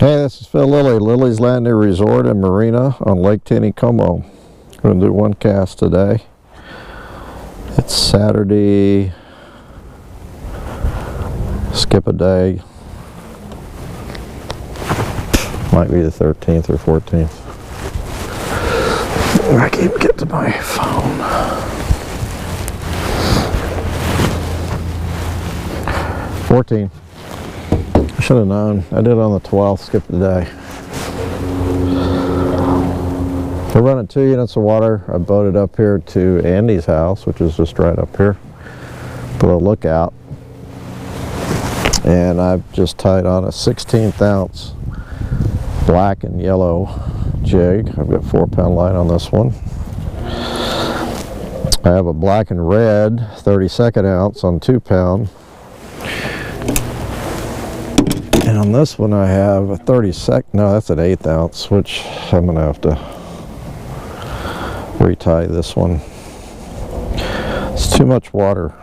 Hey, this is Phil Lilley, Lilley's Landing Resort and Marina on Lake Taneycomo. I'm going to do one cast today. It's Saturday, skip a day, might be the 13th or 14th. I can't get to my phone. 14. I should have known. I did it on the 12th, skipped a day. We're running 2 units of water. I boated up here to Andy's house, which is just right up here. Put a lookout. And I've just tied on a 16th ounce black and yellow jig. I've got 4-pound line on this one. I have a black and red 32nd ounce on 2-pound. And on this one I have a 32nd, no, that's an 1/8 ounce, which I'm going to have to retie this one. It's too much water.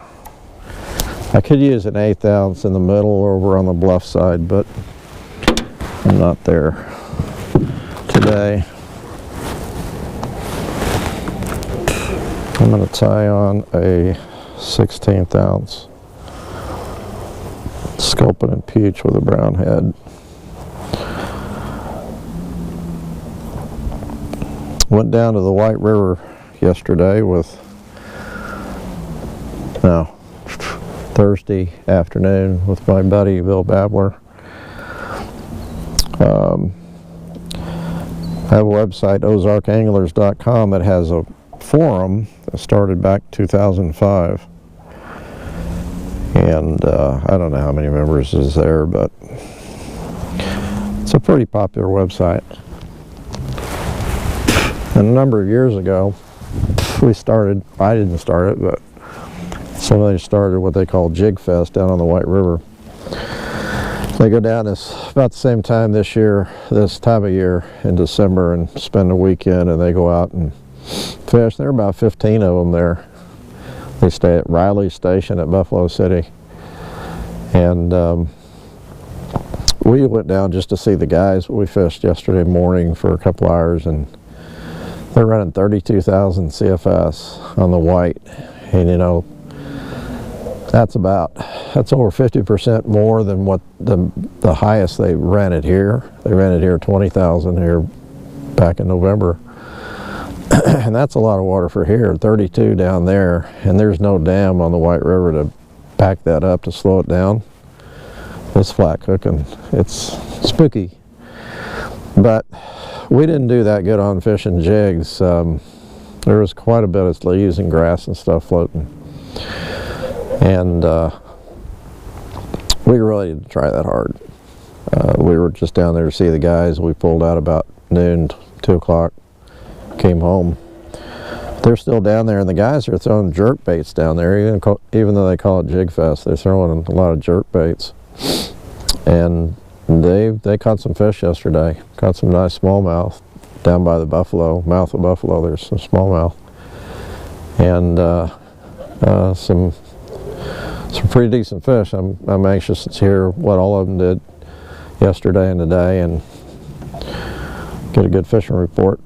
I could use an 1/8 ounce in the middle over on the bluff side, but I'm not there today. I'm going to tie on a 16th ounce Sculpin and Peach with a brown head. Went down to the White River yesterday Thursday afternoon with my buddy Bill Babler. I have a website, ozarkanglers.com, that has a forum that started back 2005. And I don't know how many members is there, but it's a pretty popular website. And a number of years ago, we started, I didn't start it, but somebody started what they call Jig Fest down on the White River. They go down about the same time this time of year in December, and spend a weekend, and they go out and fish. There are about 15 of them there. They stay at Riley Station at Buffalo City. And we went down just to see the guys. We fished yesterday morning for a couple hours, and they're running 32,000 CFS on the white. And you know, that's over 50% more than what the highest they rented here. They rented here 20,000 here back in November. And that's a lot of water for here, 32 down there, and there's no dam on the White River to back that up to slow it down. It's flat cooking. It's spooky. But we didn't do that good on fishing jigs. There was quite a bit of leaves and grass and stuff floating. And we really didn't try that hard. We were just down there to see the guys. We pulled out about noon, 2 o'clock. Came home. They're still down there, and the guys are throwing jerk baits down there, even though they call it Jig Fest. They're throwing a lot of jerk baits, and they caught some fish yesterday. Caught some nice smallmouth down by the mouth of Buffalo. There's some smallmouth, and some pretty decent fish. I'm anxious to hear what all of them did yesterday and today, and get a good fishing report.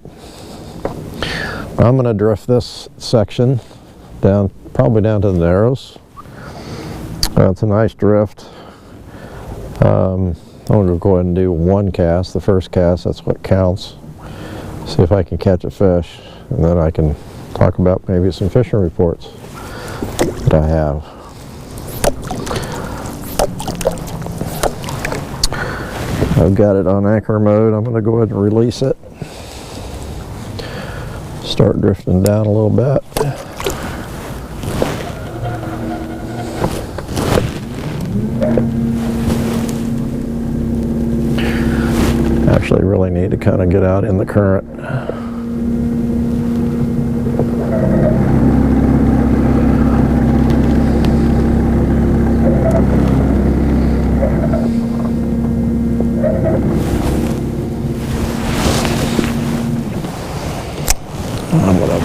I'm going to drift this section down, probably down to the Narrows. It's a nice drift. I'm going to go ahead and do one cast, the first cast, that's what counts. See if I can catch a fish, and then I can talk about maybe some fishing reports that I have. I've got it on anchor mode. I'm going to go ahead and release it. Start drifting down a little bit. Actually really need to kind of get out in the current. I'm going to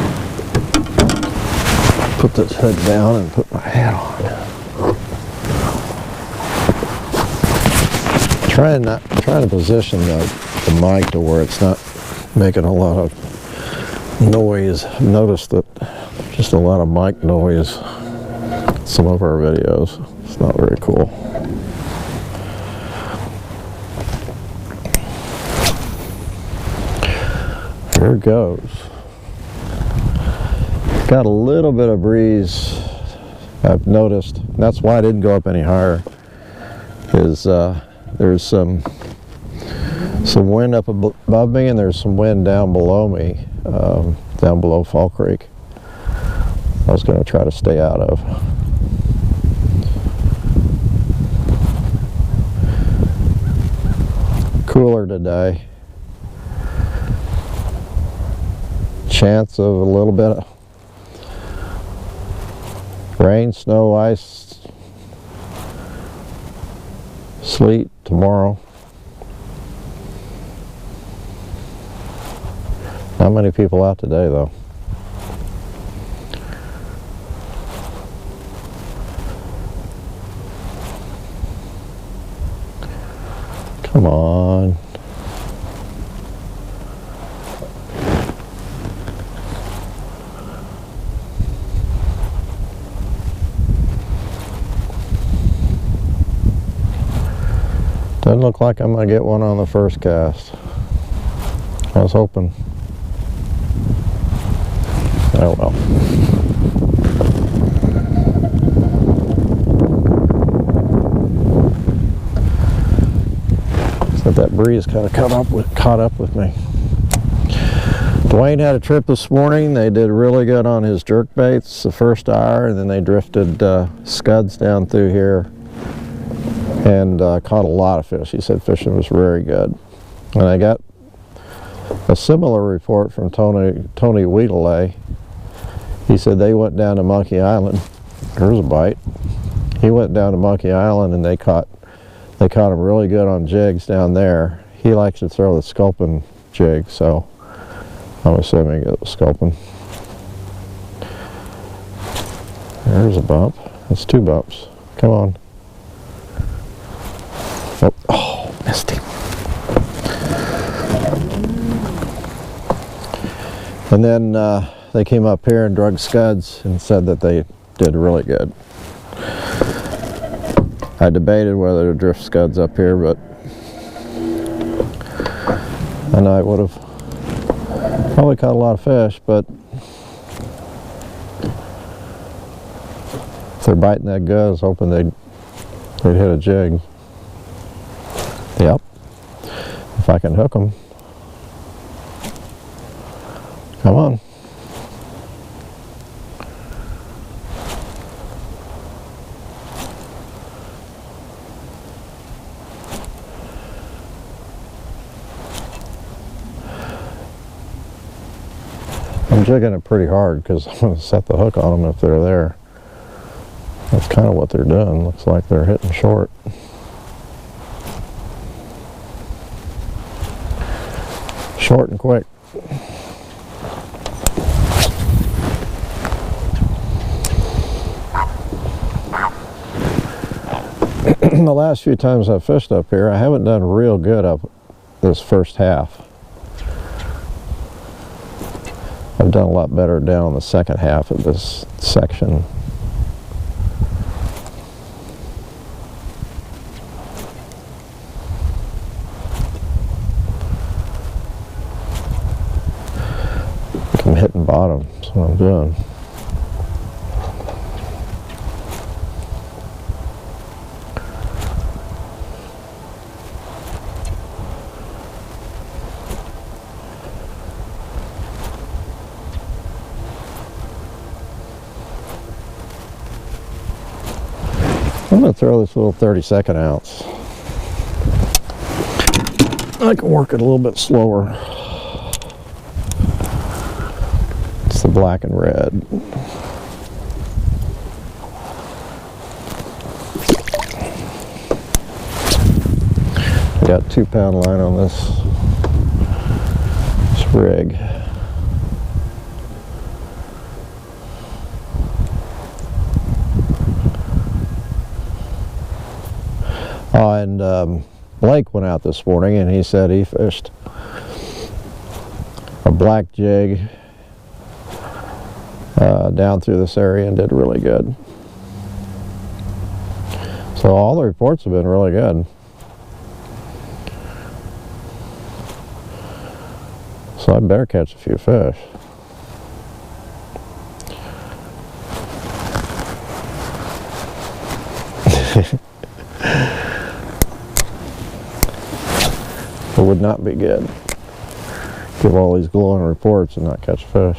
put this head down and put my hat on. Trying to position the mic to where it's not making a lot of noise. I've noticed that just a lot of mic noise in some of our videos. It's not very cool. There it goes. Got a little bit of breeze, I've noticed. That's why I didn't go up any higher. There's some wind up above me, and there's some wind down below me, down below Fall Creek. I was going to try to stay out of. Cooler today. Chance of a little bit of rain, snow, ice, sleet tomorrow. Not many people out today though. Come on. Doesn't look like I'm going to get one on the first cast. I was hoping. Oh well. So that breeze kind of caught up with me. Dwayne had a trip this morning. They did really good on his jerk baits the first hour, and then they drifted scuds down through here and caught a lot of fish. He said fishing was very good. And I got a similar report from Tony Lilley. He said they went down to Monkey Island. There's a bite. He went down to Monkey Island and they caught him really good on jigs down there. He likes to throw the sculpin jig, so I'm assuming it was sculpin. There's a bump. That's two bumps. Come on. Oh, missed him. And then they came up here and drug scuds and said that they did really good. I debated whether to drift scuds up here, but I know I would have probably caught a lot of fish, but if they're biting that good, I was hoping they'd hit a jig. Yep, if I can hook them. Come on. I'm jigging it pretty hard because I'm going to set the hook on them if they're there. That's kind of what they're doing. Looks like they're hitting short. Short and quick. The last few times I've fished up here, I haven't done real good up this first half. I've done a lot better down the second half of this section. I'm hitting bottom, that's what I'm doing. I'm going to throw this little 32nd ounce. I can work it a little bit slower. It's the black and red. I got 2-pound line on this rig. Oh, and Blake went out this morning and he said he fished a black jig down through this area and did really good. So all the reports have been really good. So I better catch a few fish. It would not be good. Give all these glowing reports and not catch fish.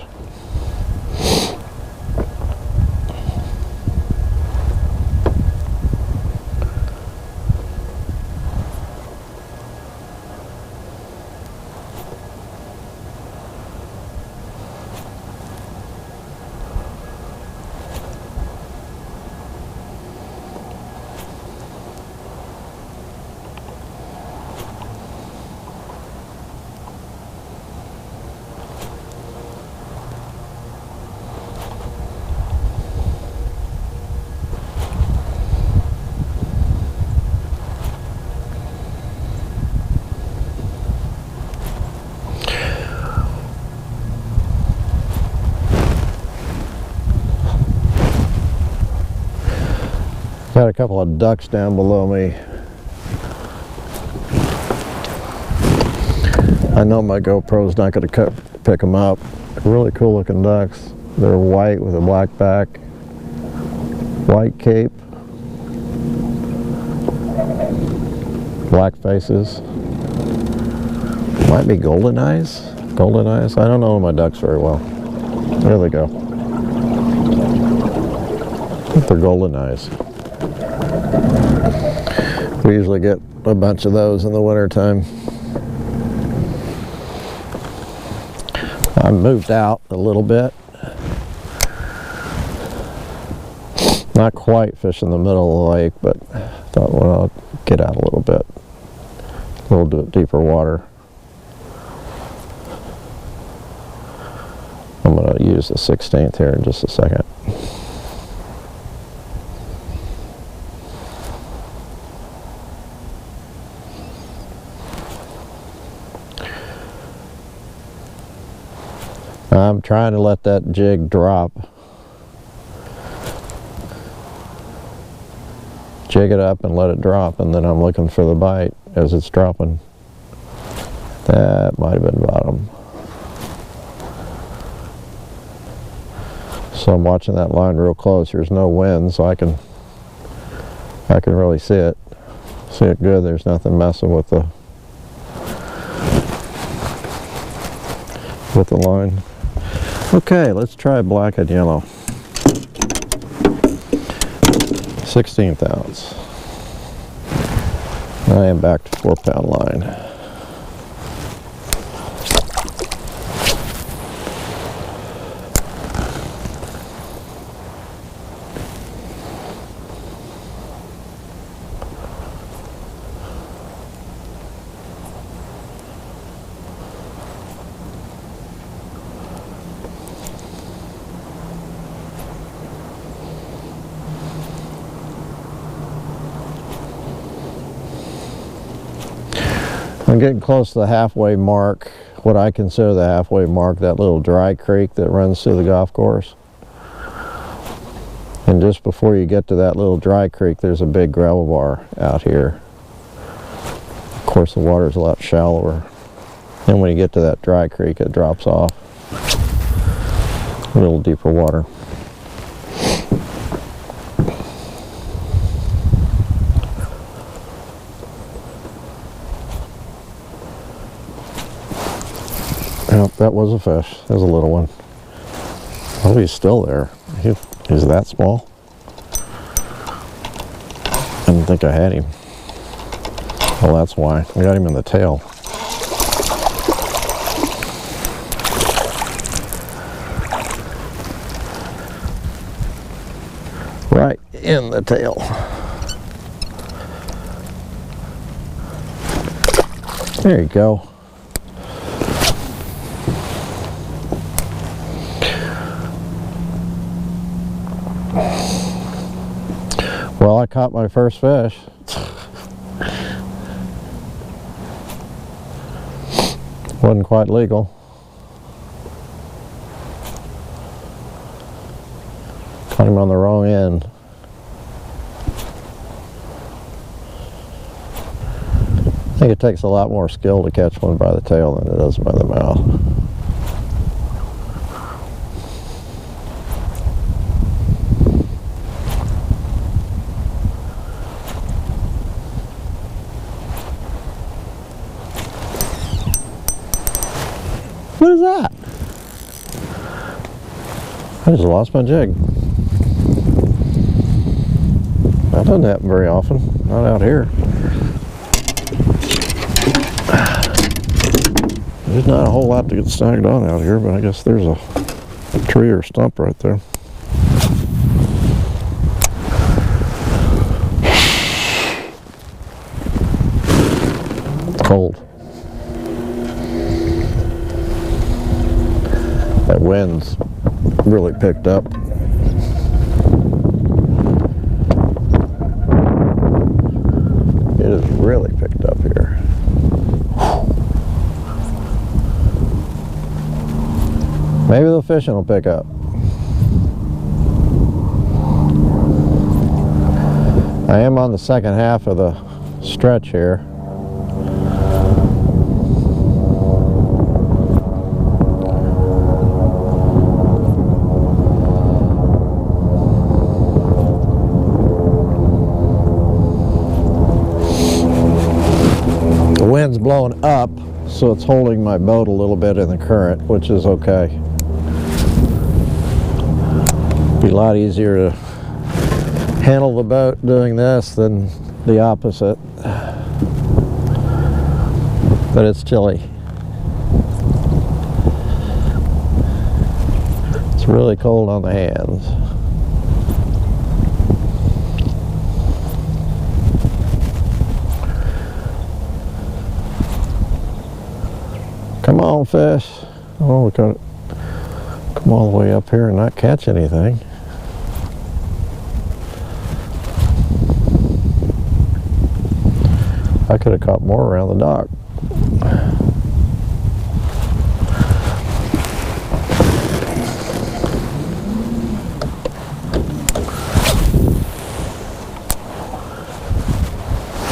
Got a couple of ducks down below me. I know my GoPro's not going to pick them up. Really cool looking ducks. They're white with a black back, white cape, black faces. Might be golden eyes. Golden eyes. I don't know my ducks very well. There they go. I think they're golden eyes. We usually get a bunch of those in the winter time. I moved out a little bit. Not quite fishing the middle of the lake, but thought, well, I'll get out a little bit. A little bit deeper water. I'm going to use the 16th here in just a second. I'm trying to let that jig drop. Jig it up and let it drop, and then I'm looking for the bite as it's dropping. That might have been bottom. So I'm watching that line real close. There's no wind, so I can really see it. See it good. There's nothing messing with the line. Okay, let's try black and yellow. 16th ounce. I am back to 4-pound line. I'm getting close to the halfway mark, what I consider the halfway mark, that little dry creek that runs through the golf course. And just before you get to that little dry creek, there's a big gravel bar out here. Of course, the water's a lot shallower. And when you get to that dry creek, it drops off. A little deeper water. Yep, that was a fish. That was a little one. Oh, he's still there. He's that small? I didn't think I had him. Well, that's why. I got him in the tail. Right in the tail. There you go. Well, I caught my first fish. Wasn't quite legal. Caught him on the wrong end. I think it takes a lot more skill to catch one by the tail than it does by the mouth. What is that? I just lost my jig. That doesn't happen very often, not out here. There's not a whole lot to get snagged on out here, but I guess there's a tree or stump right there. It's cold. That wind's really picked up. It is really picked up here. Maybe the fishing will pick up. I am on the second half of the stretch here. The wind's blowing up, so it's holding my boat a little bit in the current, which is okay. Be a lot easier to handle the boat doing this than the opposite. But it's chilly. It's really cold on the hands. Come on, fish. Oh, we got to come all the way up here and not catch anything. I could have caught more around the dock.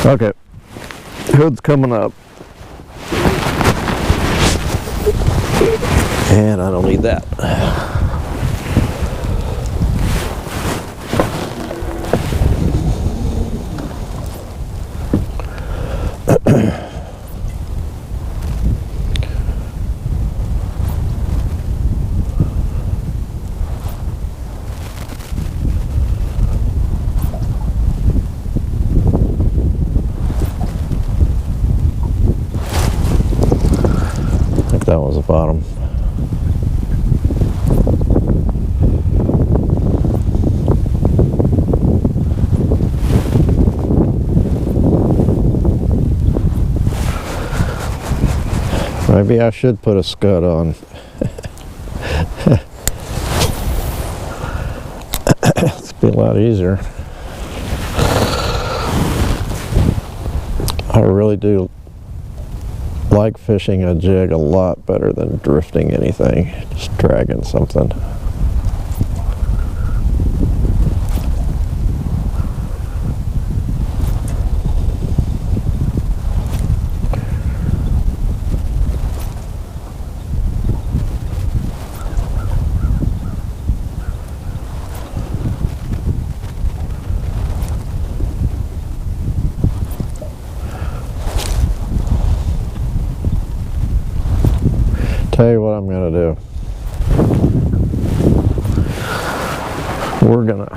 Okay, hood's coming up. And I don't need that. I think that was the bottom. Maybe I should put a scud on. It's be a lot easier. I really do like fishing a jig a lot better than drifting anything, just dragging something. Tell you what I'm going to do. We're going to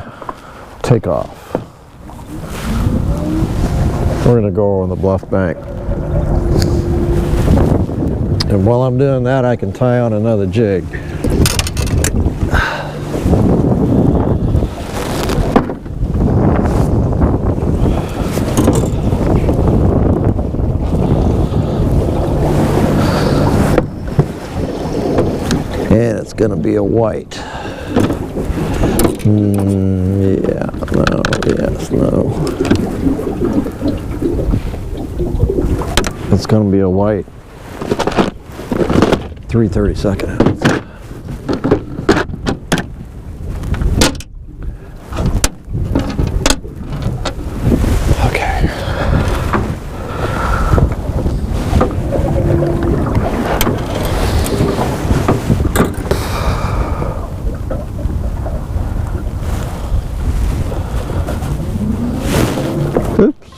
take off. We're going to go on the bluff bank. And while I'm doing that, I can tie on another jig. And it's going to be a white. Yeah, no, yes, no. It's going to be a white. 3/32. Okay. Oops.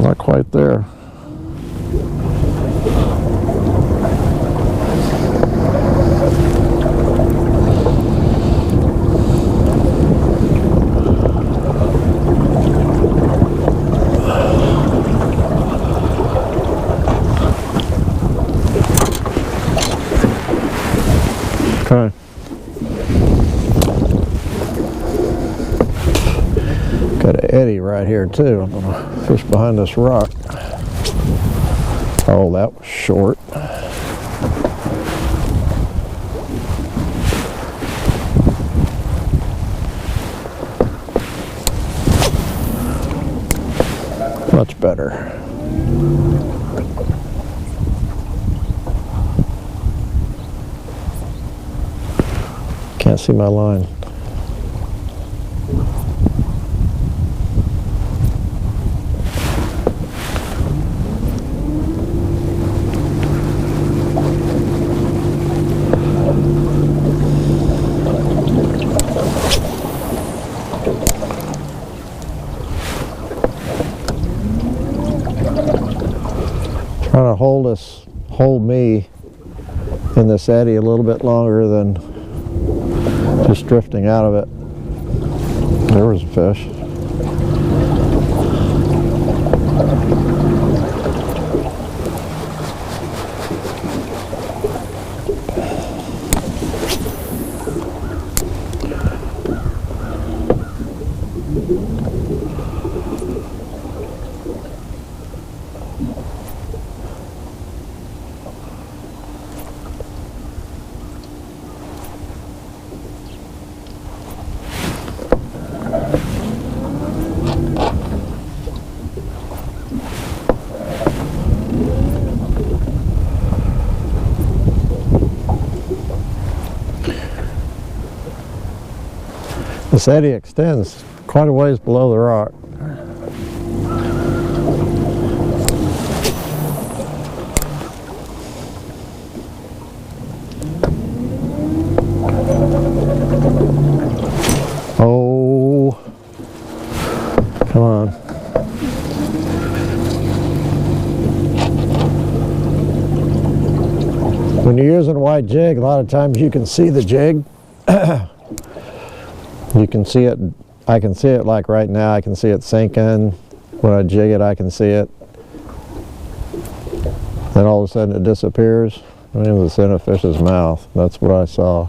Not quite there. Okay. Got an eddy right here too. I'm gonna fish behind this rock. Oh, that was short. Much better. Can't see my line. Trying to hold me in this eddy a little bit longer than just drifting out of it. There was a fish. This eddy extends quite a ways below the rock. Oh, come on. When you're using a wide jig, a lot of times you can see the jig. You can see it, I can see it like right now, I can see it sinking. When I jig it, I can see it. Then all of a sudden it disappears. I mean, it's in a fish's mouth. That's what I saw.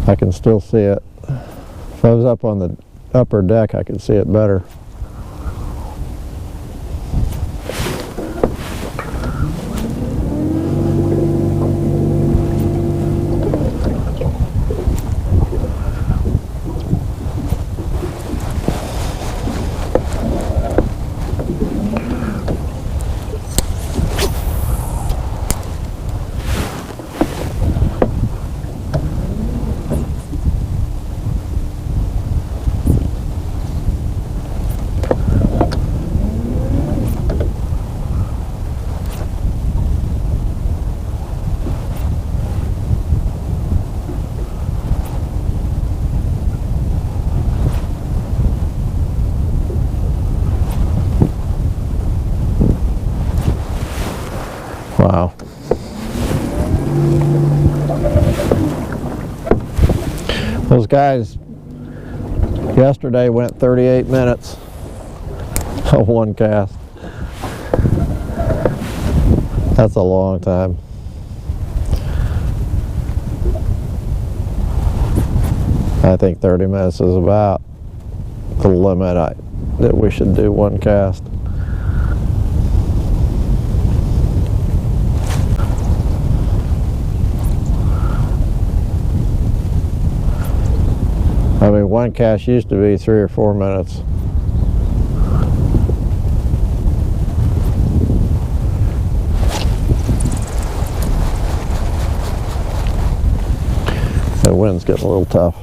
I can still see it. If I was up on the upper deck, I could see it better. Wow. Those guys yesterday went 38 minutes on one cast. That's a long time. I think 30 minutes is about the limit that we should do one cast. I mean, one cast used to be 3 or 4 minutes. The wind's getting a little tough.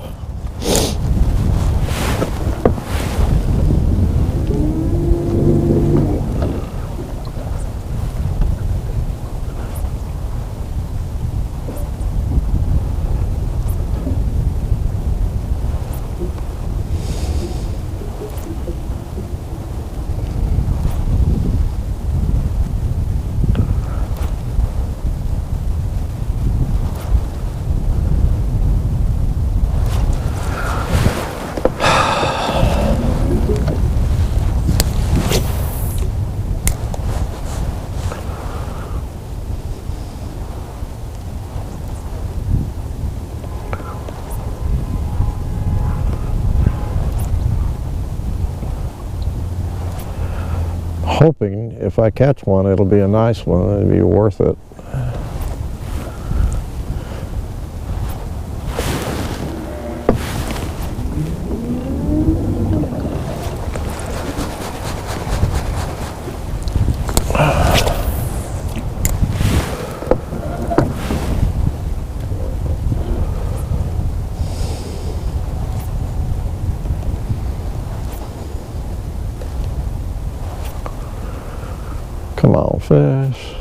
Hoping if I catch one, it'll be a nice one. It'll be worth it. Come on, fish.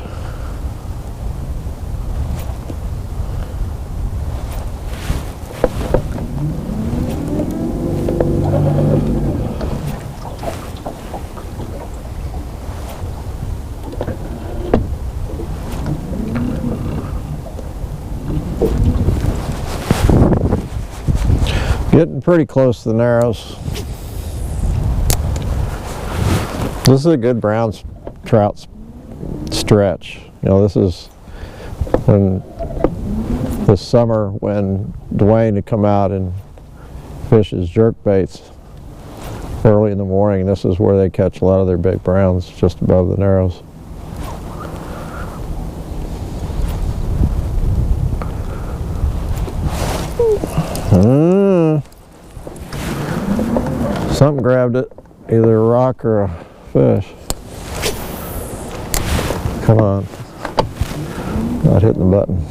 Getting pretty close to the narrows. This is a good brown trout stretch. You know, this is when this summer when Dwayne had come out and fish his jerk baits early in the morning. This is where they catch a lot of their big browns, just above the narrows. Something grabbed it, either a rock or a fish. Come on. Not hitting the button.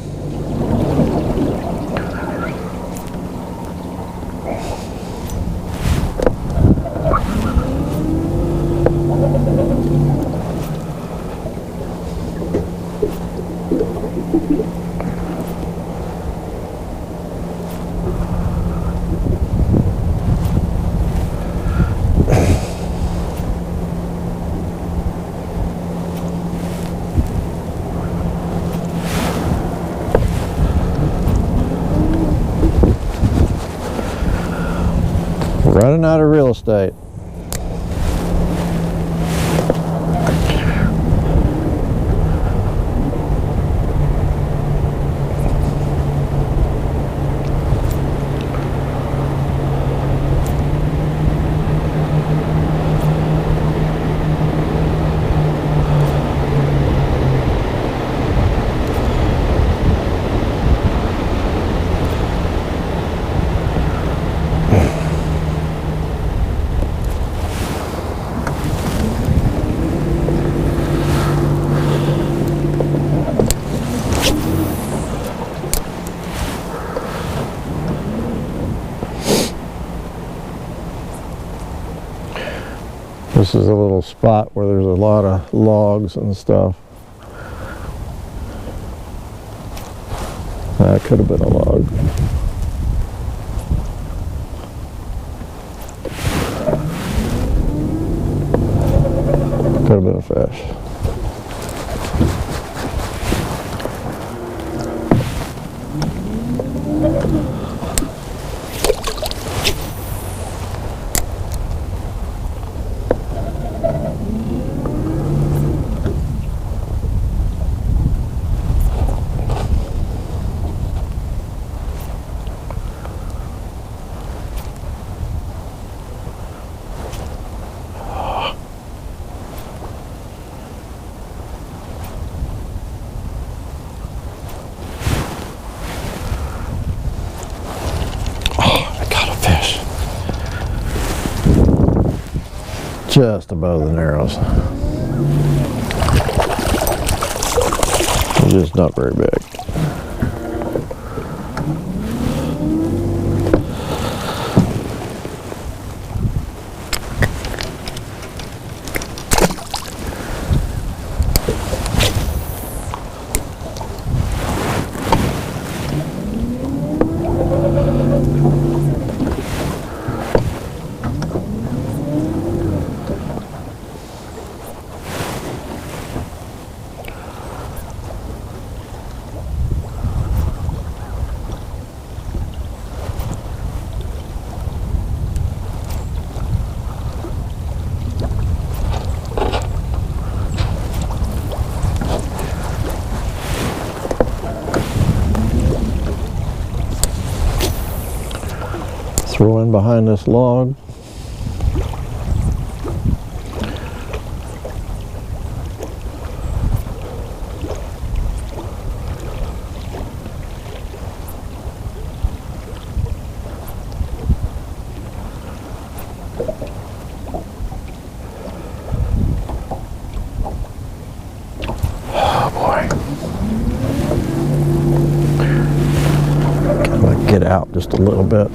Running out of real estate. This is a little spot where there's a lot of logs and stuff. That could have been a log. Could have been a fish. Just above the narrows. Just not very big. Throw in behind this log. Oh boy. Gotta get out just a little bit.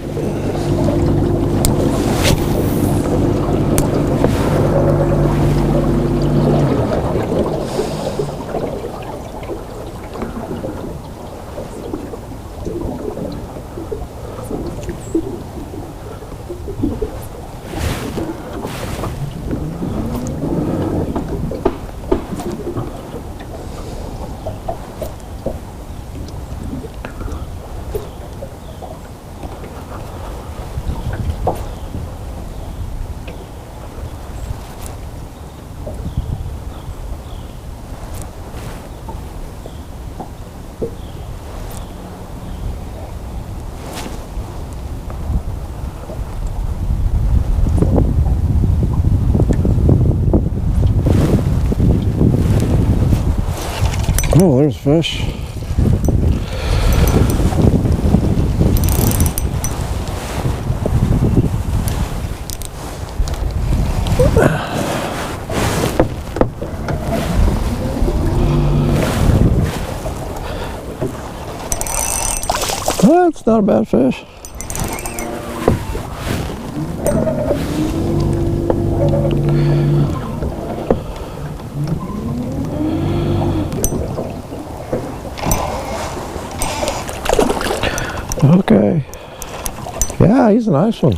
Oh, there's fish. Well, it's not a bad fish. Okay. Yeah, he's a nice one.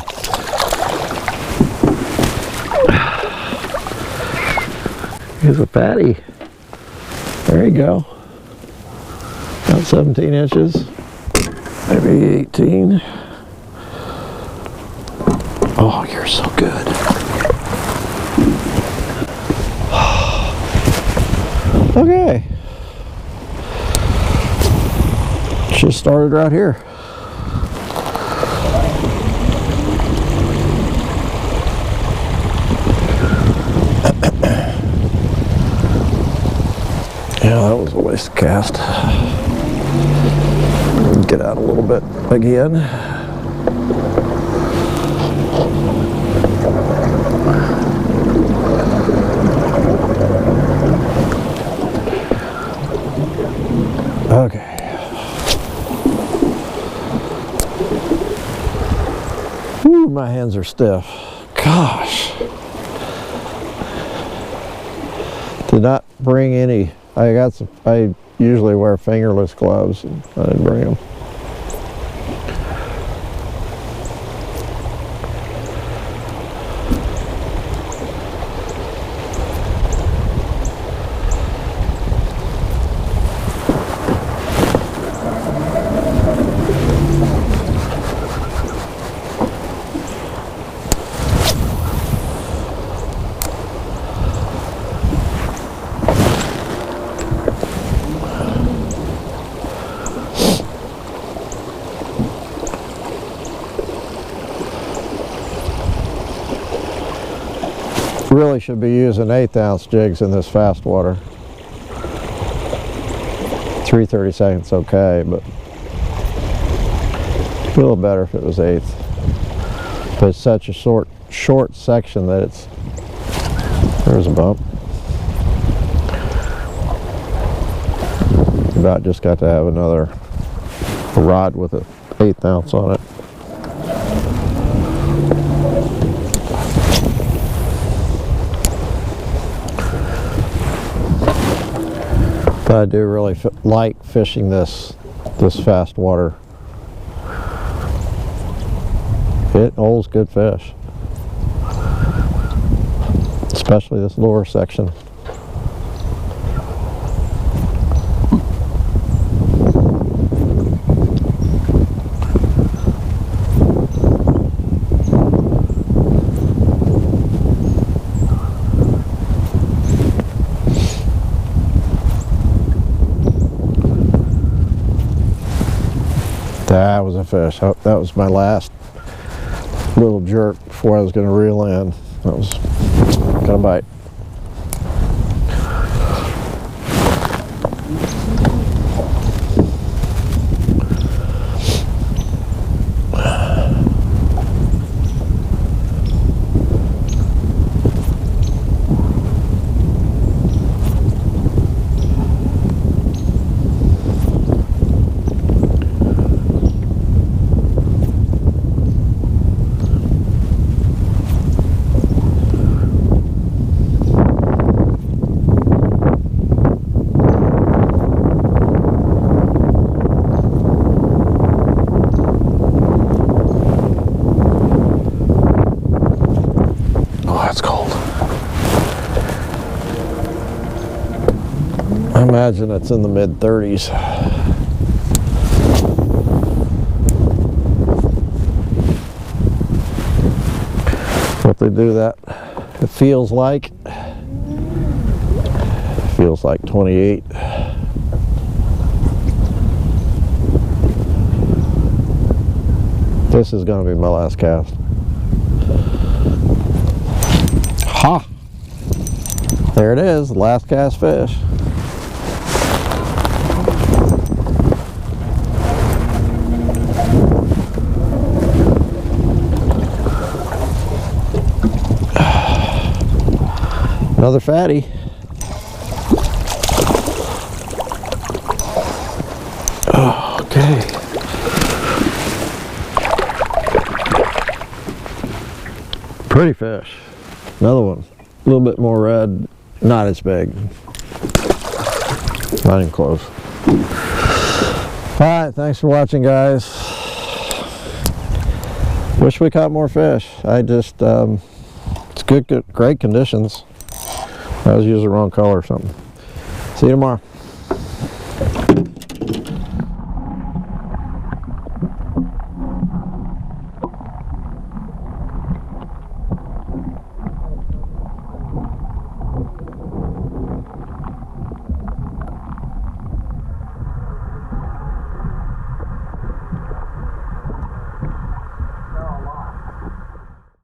He's a fatty. There you go. About 17 inches. Maybe 18. Oh, you're so good. Okay. Just started right here. Yeah, that was a waste of cast. Get out a little bit again. Okay. Whew, my hands are stiff. Gosh. Did not bring any. I usually wear fingerless gloves, and I didn't bring them. Really should be using 1/8 ounce jigs in this fast water. 3/32 okay, but a little better if it was 1/8. But it's such a short section that it's, there's a bump. About just got to have another rod with a 1/8 ounce on it. But I do really like fishing this fast water. It holds good fish, especially this lower section. That was a fish. Oh, that was my last little jerk before I was going to reel in. That was got a bite. I imagine it's in the mid-30s. What they do that, it feels like 28. This is going to be my last cast. Ha! There it is, last cast fish. Another fatty. Oh, okay. Pretty fish. Another one. A little bit more red. Not as big. Not even close. Alright, thanks for watching, guys. Wish we caught more fish. It's good, great conditions. I was using the wrong color or something. See you tomorrow.